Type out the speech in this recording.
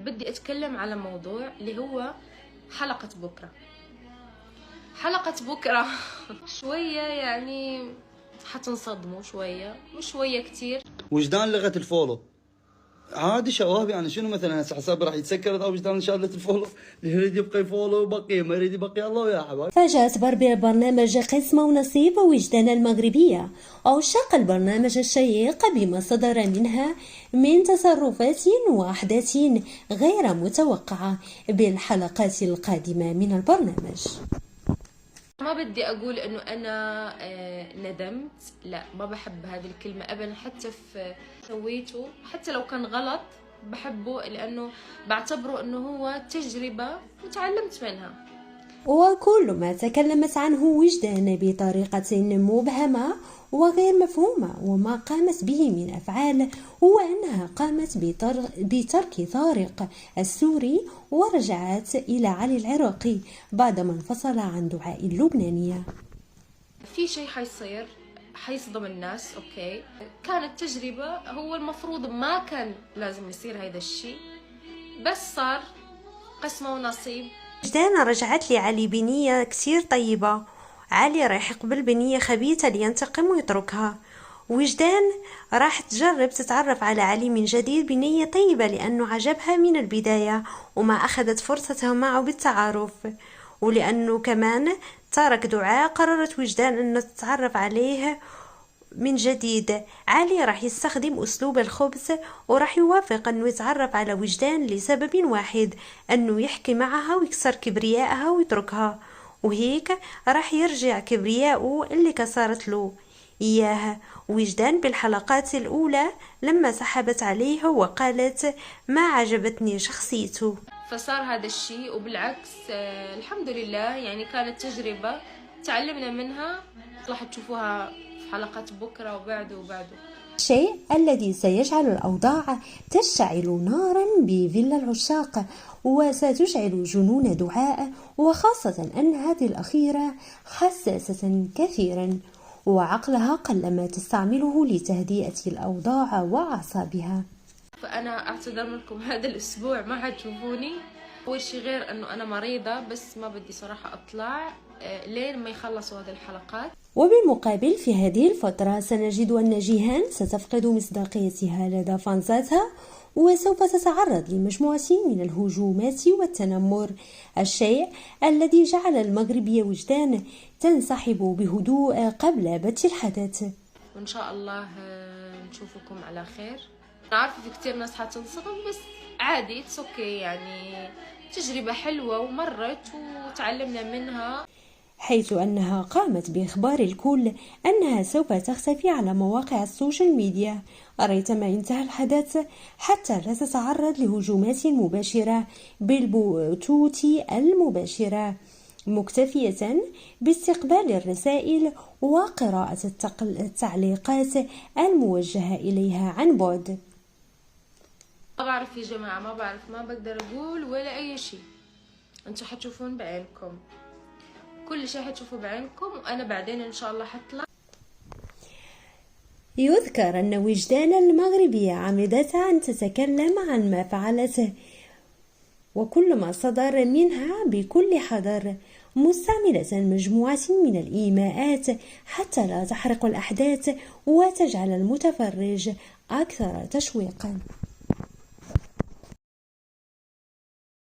بدي أتكلم على موضوع اللي هو حلقة بكرة. حلقة بكرة شوية يعني حتنصدموا شوية، مش شوية كتير. وجدان لغة الفولو عادي شباب، يعني شنو مثلا هسه حسابي راح يتسكر او وجدان شغلة الفولو، اللي يريد يبقى يفولو يبقي، ما يريد يبقي الله ويا حبايبي. فاجأت باربي برنامج قسمة ونصيب وجدان المغربية عشاق البرنامج الشيق بما صدر منها من تصرفات وأحداث غير متوقعة بالحلقات القادمة من البرنامج. ما بدي أقول إنه أنا ندمت، لا ما بحب هذه الكلمة أبدا. حتى في سويته حتى لو كان غلط بحبه، لأنه بعتبره إنه هو تجربة وتعلمت منها. وكل ما تكلمت عنه وجدان بطريقة مبهمة وغير مفهومة، وما قامت به من أفعال هو أنها قامت بترك طارق السوري ورجعت إلى علي العراقي بعدما انفصل عن دعاء اللبنانية. في شيء حيصير حيصدم الناس، أوكي، كانت تجربة، هو المفروض ما كان لازم يصير هذا الشيء، بس صار قسمة ونصيب. وجدان رجعت لعلي بنية كتير طيبة، علي راح يقبل بنية خبيثة لينتقم ويتركها. وجدان راح تجرب تتعرف على علي من جديد بنية طيبة لأنه عجبها من البداية وما أخذت فرصتها معه بالتعارف، ولأنه كمان ترك دعاء قررت وجدان أنه تتعرف عليه من جديد. علي راح يستخدم أسلوب الخبث وراح يوافق أنه يتعرف على وجدان لسبب واحد، أنه يحكي معها ويكسر كبريائها ويتركها، وهيك راح يرجع كبرياءه اللي كسرت له إياها. وجدان بالحلقات الأولى لما سحبت عليه وقالت ما عجبتني شخصيته، فصار هذا الشيء. وبالعكس الحمد لله، يعني كانت تجربة تعلمنا منها، راح تشوفوها في حلقات بكرة وبعده وبعده. الشيء الذي سيجعل الأوضاع تشتعل نارا بفيلا العشاق وستشعل جنون دعاء، وخاصة أن هذه الأخيرة حساسة كثيرا وعقلها قلما تستعمله لتهدئة الأوضاع وأعصابها. فأنا أعتذر لكم هذا الأسبوع ما حتشوفوني. أول شيء غير أنه أنا مريضة، بس ما بدي صراحة أطلع لين ما يخلصوا هذه الحلقات. وبالمقابل في هذه الفترة سنجد أن جيهان ستفقد مصداقيتها لدى فانزاتها وسوف تتعرض لمجموعة من الهجومات والتنمر، الشيء الذي جعل المغربية وجدان تنسحب بهدوء قبل بث الحدث. وإن شاء الله نشوفكم على خير. أنا عارفة في كتير ناس حتنصدم، بس عادي، اتس اوكي، يعني تجربة حلوة ومرت وتعلمنا منها، حيث أنها قامت بإخبار الكل أنها سوف تختفي على مواقع السوشيال ميديا ريثما انتهى الحدث، حتى لا تتعرض لهجومات مباشرة بالبثوث المباشرة، مكتفية باستقبال الرسائل وقراءة التعليقات الموجهة إليها عن بعد. ما بعرف يا جماعة، ما بعرف، ما بقدر أقول ولا أي شيء. أنتوا حتشوفون بعينكم، كل شيء حتشوفوا بعينكم، وأنا بعدين إن شاء الله حطلع. يذكر أن وجدان المغربية عمدت أن تتكلم عن ما فعلته وكل ما صدر منها بكل حذر، مستعملة مجموعة من الإيماءات حتى لا تحرق الأحداث وتجعل المتفرج أكثر تشويقا.